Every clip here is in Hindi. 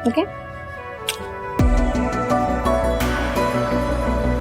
ओके।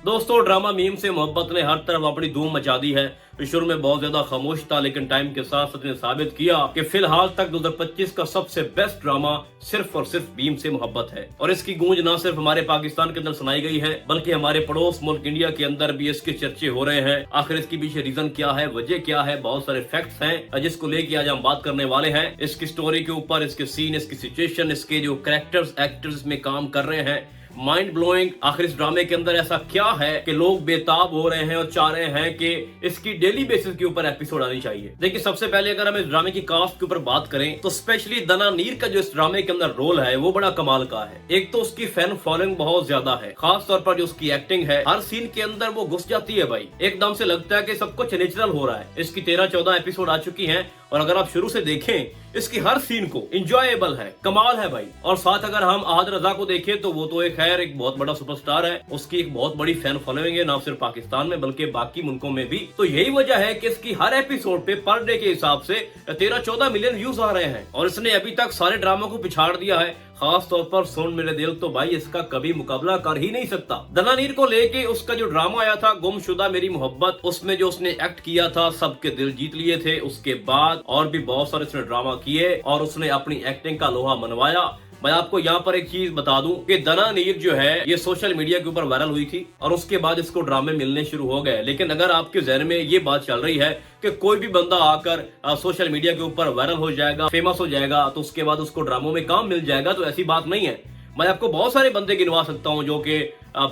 दोस्तों, ड्रामा मीम से मोहब्बत ने हर तरफ अपनी धूम मचा दी है। शुरू में बहुत ज्यादा खामोश था, लेकिन टाइम के साथ सच ने साबित किया कि फिलहाल तक 2025 का सबसे बेस्ट ड्रामा सिर्फ और सिर्फ मीम से मोहब्बत है। और इसकी गूंज न सिर्फ हमारे पाकिस्तान के अंदर सुनाई गई है, बल्कि हमारे पड़ोस मुल्क इंडिया के अंदर भी इसके चर्चे हो रहे हैं। आखिर इसके पीछे रीजन क्या है, वजह क्या है, बहुत सारे फैक्ट्स हैं जिसको लेके आज हम बात करने वाले हैं। इसकी स्टोरी के ऊपर, इसके सीन, इसकी सिचुएशन, इसके जो कैरेक्टर्स, एक्टर्स में काम कर रहे हैं, माइंड ब्लोइंग। आखिर इस ड्रामे के अंदर ऐसा क्या है कि लोग बेताब हो रहे हैं और चाह रहे हैं कि इसकी डेली बेसिस के ऊपर एपिसोड आनी चाहिए। देखिए, सबसे पहले अगर हम इस ड्रामे की कास्ट के ऊपर बात करें तो स्पेशली दनानीर का जो इस ड्रामे के अंदर रोल है वो बड़ा कमाल का है। एक तो उसकी फैन फॉलोइंग बहुत ज्यादा है, खास तौर पर जो उसकी एक्टिंग है, हर सीन के अंदर वो घुस जाती है भाई। एकदम से लगता है कि सब कुछ नेचुरल हो रहा है। इसकी 13-14 एपिसोड आ चुकी हैं और अगर आप शुरू से देखें इसकी हर सीन को इंजॉयबल है, कमाल है भाई। और साथ अगर हम आहद रजा को देखें तो वो तो एक बहुत बड़ा सुपरस्टार है, उसकी एक बहुत बड़ी फैन फॉलोइंग है, ना सिर्फ पाकिस्तान में बल्कि बाकी मुल्कों में भी। तो यही वजह है कि इसकी हर एपिसोड पे पर डे के हिसाब से 13-14 मिलियन व्यूज आ रहे हैं और इसने अभी तक सारे ड्रामों को पिछाड़ दिया है। खास तौर पर सुन मेरे दिल तो भाई इसका कभी मुकाबला कर ही नहीं सकता। दनानीर को लेके उसका जो ड्रामा आया था गुमशुदा मेरी मोहब्बत, उसमें जो उसने एक्ट किया था सबके दिल जीत लिए थे। उसके बाद और भी बहुत सारे उसने ड्रामा किए और उसने अपनी एक्टिंग का लोहा मनवाया। मैं आपको यहाँ पर एक चीज बता दूं कि दनानीर जो है ये सोशल मीडिया के ऊपर वायरल हुई थी और उसके बाद इसको ड्रामे मिलने शुरू हो गए। लेकिन अगर आपके जहन में ये बात चल रही है कि कोई भी बंदा आकर सोशल मीडिया के ऊपर वायरल हो जाएगा, फेमस हो जाएगा, तो उसके बाद उसको ड्रामों में काम मिल जाएगा, तो ऐसी बात नहीं है। मैं आपको बहुत सारे बंदे गिनवा सकता हूँ जो कि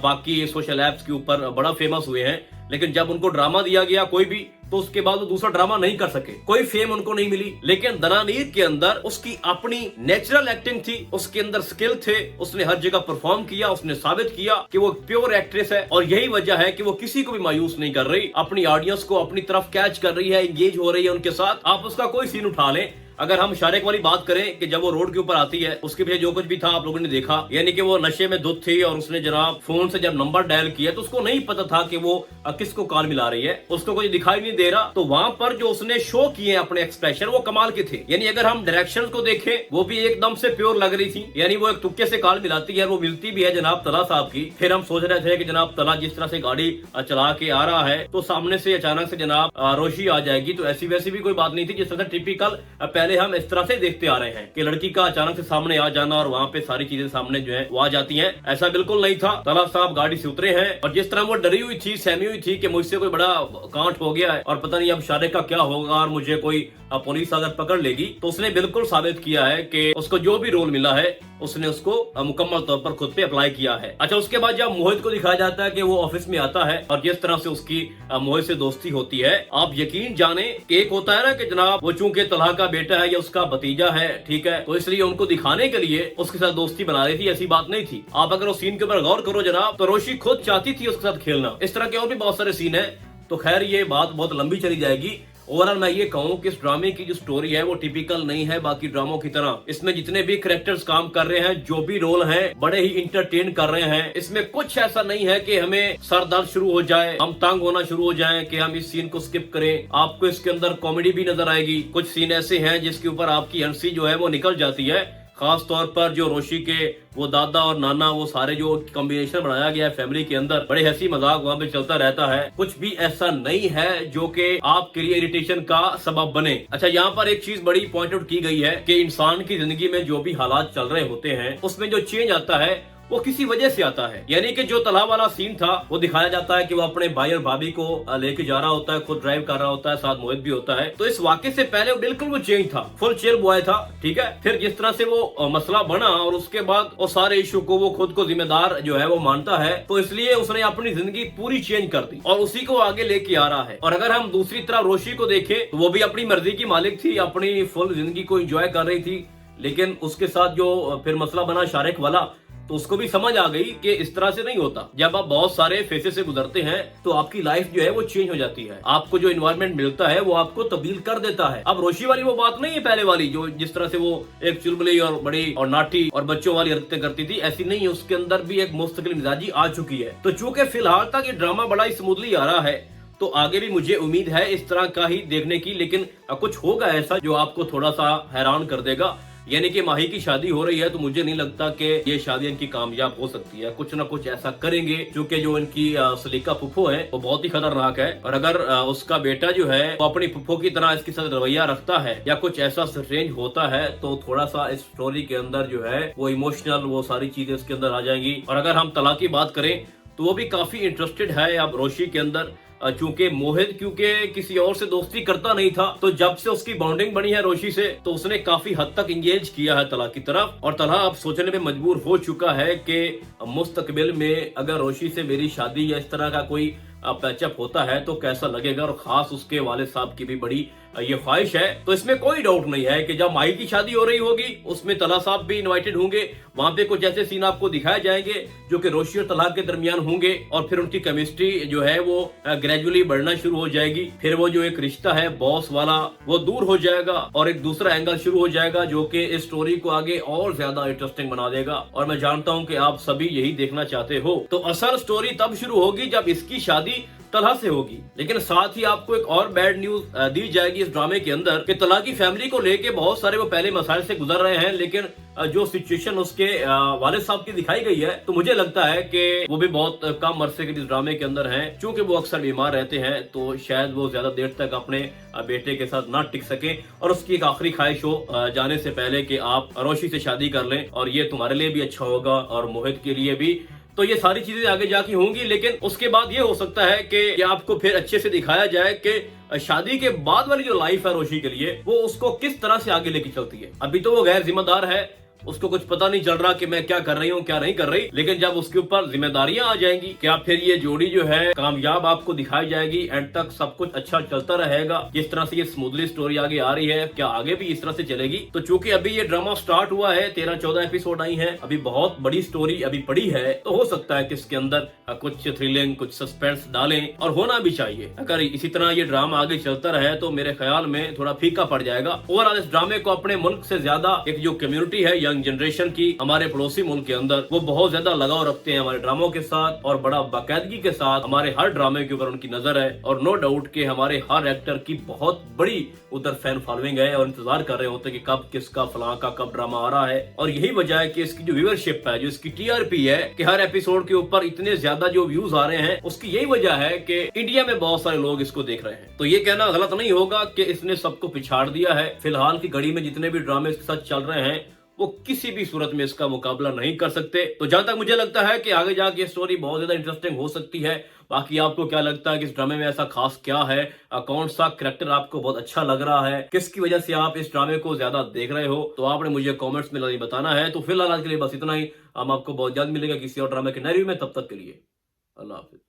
बाकी सोशल एप्स के ऊपर बड़ा फेमस हुए हैं, लेकिन जब उनको ड्रामा दिया गया कोई भी, तो उसके बाद वो दूसरा ड्रामा नहीं कर सके, कोई फेम उनको नहीं मिली। लेकिन दनानीर के अंदर उसकी अपनी नेचुरल एक्टिंग थी, उसके अंदर स्किल थे, उसने हर जगह परफॉर्म किया, उसने साबित किया कि वो प्योर एक्ट्रेस है। और यही वजह है कि वो किसी को भी मायूस नहीं कर रही, अपनी ऑडियंस को अपनी तरफ कैच कर रही है, एंगेज हो रही है उनके साथ। आप उसका कोई सीन उठा लें, अगर हम शारिक वाली बात करें कि जब वो रोड के ऊपर आती है उसके पीछे जो कुछ भी था आप लोगों ने देखा, यानी कि वो नशे में धुत थी और उसने जनाब फोन से जब नंबर डायल किया तो उसको नहीं पता था कि वो किसको कॉल मिला रही है, उसको कुछ दिखाई नहीं दे रहा। तो वहां पर जो उसने शो किए अपने एक्सप्रेशन वो कमाल के थे। यानी अगर हम डायरेक्शन को देखें वो भी एकदम से प्योर लग रही थी। यानी वो एक तुक्के से कॉल मिलाती है, वो मिलती भी है जनाब तला साहब की। फिर हम सोच रहे थे कि जनाब तला जिस तरह से गाड़ी चला के आ रहा है तो सामने से अचानक से जनाब रोशी आ जाएगी, तो ऐसी वैसी भी कोई बात नहीं थी। जिस तरह टिपिकल पहले हम इस तरह से देखते आ रहे हैं कि लड़की का अचानक से सामने आ जाना और वहाँ पे सारी चीजें सामने जो है वो आ जाती हैं, ऐसा बिल्कुल नहीं था। तला साहब गाड़ी से उतरे हैं और जिस तरह वो डरी हुई थी, सहमी हुई थी कि मुझसे कोई बड़ा कांड हो गया है और पता नहीं अब शारिक का क्या होगा और मुझे कोई पुलिस अगर पकड़ लेगी, तो उसने बिल्कुल साबित किया है कि उसको जो भी रोल मिला है उसने उसको मुकम्मल तौर पर खुद पे अप्लाई किया है। अच्छा, उसके बाद जब मोहित को दिखाया जाता है कि वो ऑफिस में आता है और जिस तरह से उसकी मोहित से दोस्ती होती है, आप यकीन जाने कि एक होता है ना कि जनाब वो चूंकि तलहा का बेटा है या उसका भतीजा है, ठीक है, तो इसलिए उनको दिखाने के लिए उसके साथ दोस्ती बना रही थी, ऐसी बात नहीं थी। आप अगर उस सीन के ऊपर गौर करो जनाब, तो रोशी खुद चाहती थी उसके साथ खेलना। इस तरह के और भी बहुत सारे सीन है। तो खैर ये बात बहुत लंबी चली जाएगी। ओवरऑल मैं ये कहूँ कि इस ड्रामे की जो स्टोरी है वो टिपिकल नहीं है बाकी ड्रामों की तरह। इसमें जितने भी कैरेक्टर्स काम कर रहे हैं, जो भी रोल हैं, बड़े ही इंटरटेन कर रहे हैं। इसमें कुछ ऐसा नहीं है कि हमें सर दर्द शुरू हो जाए, हम तंग होना शुरू हो जाएं कि हम इस सीन को स्किप करें। आपको इसके अंदर कॉमेडी भी नजर आएगी। कुछ सीन ऐसे हैं जिसके ऊपर आपकी हंसी जो है वो निकल जाती है। खास तौर पर जो रोशी के वो दादा और नाना, वो सारे जो कॉम्बिनेशन बनाया गया है फैमिली के अंदर, बड़े हंसी मजाक वहाँ पे चलता रहता है। कुछ भी ऐसा नहीं है जो कि आपके लिए इरिटेशन का सबब बने। अच्छा, यहाँ पर एक चीज बड़ी पॉइंट आउट की गई है कि इंसान की जिंदगी में जो भी हालात चल रहे होते हैं उसमें जो चेंज आता है वो किसी वजह से आता है। यानी कि जो तलाब वाला सीन था वो दिखाया जाता है कि वो अपने भाई और भाभी को लेके जा रहा होता है, खुद ड्राइव कर रहा होता है, साथ मोहित भी होता है। तो इस वाकये से पहले बिल्कुल वो चेंज था, फुल चिल बॉय था, ठीक है। फिर जिस तरह से वो मसला बना और उसके बाद वो सारे इशू को वो खुद को जिम्मेदार जो है वो मानता है, तो इसलिए उसने अपनी जिंदगी पूरी चेंज कर दी और उसी को आगे लेके आ रहा है। और अगर हम दूसरी तरफ रोशी को देखें तो वो भी अपनी मर्जी की मालिक थी, अपनी फुल जिंदगी को एंजॉय कर रही थी। लेकिन उसके साथ जो फिर मसला बना शारिक वाला, तो उसको भी समझ आ गई कि इस तरह से नहीं होता। जब आप बहुत सारे फेसे से गुजरते हैं तो आपकी लाइफ जो है वो चेंज हो जाती है। आपको जो एनवायरनमेंट मिलता है वो आपको तब्दील कर देता है। अब रोशी वाली वो बात नहीं है पहले वाली, जो जिस तरह से वो एक चुलबुली और बड़ी और नाटी और बच्चों वाली हरकतें करती थी, ऐसी नहीं है। उसके अंदर भी एक मुस्तकिल मिजाजी आ चुकी है। तो चूंकि फिलहाल तक ये ड्रामा बड़ा ही स्मूथली आ रहा है, तो आगे भी मुझे उम्मीद है इस तरह का ही देखने की। लेकिन कुछ होगा ऐसा जो आपको थोड़ा सा हैरान कर देगा। यानी कि माही की शादी हो रही है, तो मुझे नहीं लगता कि ये शादी इनकी कामयाब हो सकती है। कुछ ना कुछ ऐसा करेंगे, क्योंकि जो इनकी सलीका फुफो है वो बहुत ही खतरनाक है, और अगर उसका बेटा जो है वो अपनी फुफो की तरह इसके साथ रवैया रखता है या कुछ ऐसा स्ट्रेंज होता है, तो थोड़ा सा इस स्टोरी के अंदर जो है वो इमोशनल, वो सारी चीजें इसके अंदर आ जाएंगी। और अगर हम तलाक की बात करें तो वो भी काफी इंटरेस्टेड है अब रोशी के अंदर, चूंकि मोहित क्योंकि किसी और से दोस्ती करता नहीं था, तो जब से उसकी बॉन्डिंग बनी है रोशी से, तो उसने काफी हद तक इंगेज किया है तला की तरफ। और तला अब सोचने में मजबूर हो चुका है कि मुस्तकबिल में अगर रोशी से मेरी शादी या इस तरह का कोई पैचअप होता है तो कैसा लगेगा, और खास उसके वाले साहब की भी बड़ी ये ख्वाहिश है। तो इसमें कोई डाउट नहीं है कि जब माही की शादी हो रही होगी उसमें तला साहब भी इनवाइटेड होंगे। वहां पे कुछ ऐसे सीन आपको दिखाए जाएंगे जो कि रोशी और तला के दरमियान होंगे, और फिर उनकी केमिस्ट्री जो है वो ग्रेजुअली बढ़ना शुरू हो जाएगी। फिर वो जो एक रिश्ता है बॉस वाला वो दूर हो जाएगा, और एक दूसरा एंगल शुरू हो जाएगा जो कि इस स्टोरी को आगे और ज्यादा इंटरेस्टिंग बना देगा। और मैं जानता हूं कि आप सभी यही देखना चाहते हो। तो असल स्टोरी तब शुरू होगी जब इसकी शादी तला से होगी। लेकिन साथ ही आपको एक और बैड न्यूज दी जाएगी इस ड्रामे के अंदर कि तला की फैमिली को लेके बहुत सारे वो पहले मसाइल से गुजर रहे हैं, लेकिन जो सिचुएशन उसके वालिद साहब की दिखाई गई है, तो मुझे लगता है कि वो भी बहुत कम अरसे के इस ड्रामे के अंदर हैं। चूंकि वो अक्सर बीमार रहते हैं, तो शायद वो ज्यादा देर तक अपने बेटे के साथ ना टिक सके, और उसकी एक आखिरी ख्वाहिश हो जाने से पहले कि आप रोशी से शादी कर लें, और ये तुम्हारे लिए भी अच्छा होगा और मोहित के लिए भी। तो ये सारी चीजें आगे जाके होंगी, लेकिन उसके बाद ये हो सकता है कि आपको फिर अच्छे से दिखाया जाए कि शादी के बाद वाली जो लाइफ है रोशी के लिए, वो उसको किस तरह से आगे लेके चलती है। अभी तो वो गैर जिम्मेदार है, उसको कुछ पता नहीं चल रहा कि मैं क्या कर रही हूँ क्या नहीं कर रही, लेकिन जब उसके ऊपर जिम्मेदारियां आ जाएंगी, क्या फिर ये जोड़ी जो है कामयाब आपको दिखाई जाएगी, एंड तक सब कुछ अच्छा चलता रहेगा। जिस तरह से ये स्मूथली स्टोरी आगे आ रही है, क्या आगे भी इस तरह से चलेगी? तो चूंकि अभी ये ड्रामा स्टार्ट हुआ है, 13-14 एपिसोड आई है, अभी बहुत बड़ी स्टोरी अभी पड़ी है, तो हो सकता है कि इसके अंदर कुछ थ्रिलिंग, कुछ सस्पेंस डालें, और होना भी चाहिए। अगर इसी तरह ये ड्रामा आगे चलता रहे तो मेरे ख्याल में थोड़ा फीका पड़ जाएगा। ओवरऑल इस ड्रामे को अपने मुल्क से ज्यादा एक जो कम्युनिटी है यंग जनरेशन की हमारे पड़ोसी मुल्क के अंदर, वो बहुत ज्यादा लगाव रखते हैं हमारे ड्रामों के साथ, और बड़ा बाकायदगी के साथ हमारे हर ड्रामे के ऊपर उनकी नजर है। और नो डाउट कि हमारे हर एक्टर की बहुत बड़ी उधर फैन फॉलोइंग है, और इंतजार कर रहे होते हैं कि कब किसका फलां का कब ड्रामा आ रहा है। और यही वजह है कि इसकी जो व्यूअरशिप है, जो इसकी टीआरपी है, कि हर एपिसोड के ऊपर इतने ज्यादा जो व्यूज आ रहे हैं, उसकी यही वजह है कि इंडिया में बहुत सारे लोग इसको देख रहे हैं। तो ये कहना गलत नहीं होगा कि इसने सबको पिछाड़ दिया है। फिलहाल की घड़ी में जितने भी ड्रामे इसके साथ चल रहे हैं, वो किसी भी सूरत में इसका मुकाबला नहीं कर सकते। तो जहां तक मुझे लगता है कि आगे जाके स्टोरी बहुत ज्यादा इंटरेस्टिंग हो सकती है। बाकी आपको क्या लगता है कि इस ड्रामे में ऐसा खास क्या है? कौन सा कैरेक्टर आपको बहुत अच्छा लग रहा है? किसकी वजह से आप इस ड्रामे को ज्यादा देख रहे हो? तो आपने मुझे कमेंट्स में बताना है। तो फिलहाल आज के लिए बस इतना ही। हम आपको बहुत जल्द मिलेगा किसी और ड्रामे के नए रिव्यू में। तब तक के लिए अल्लाह हाफिज।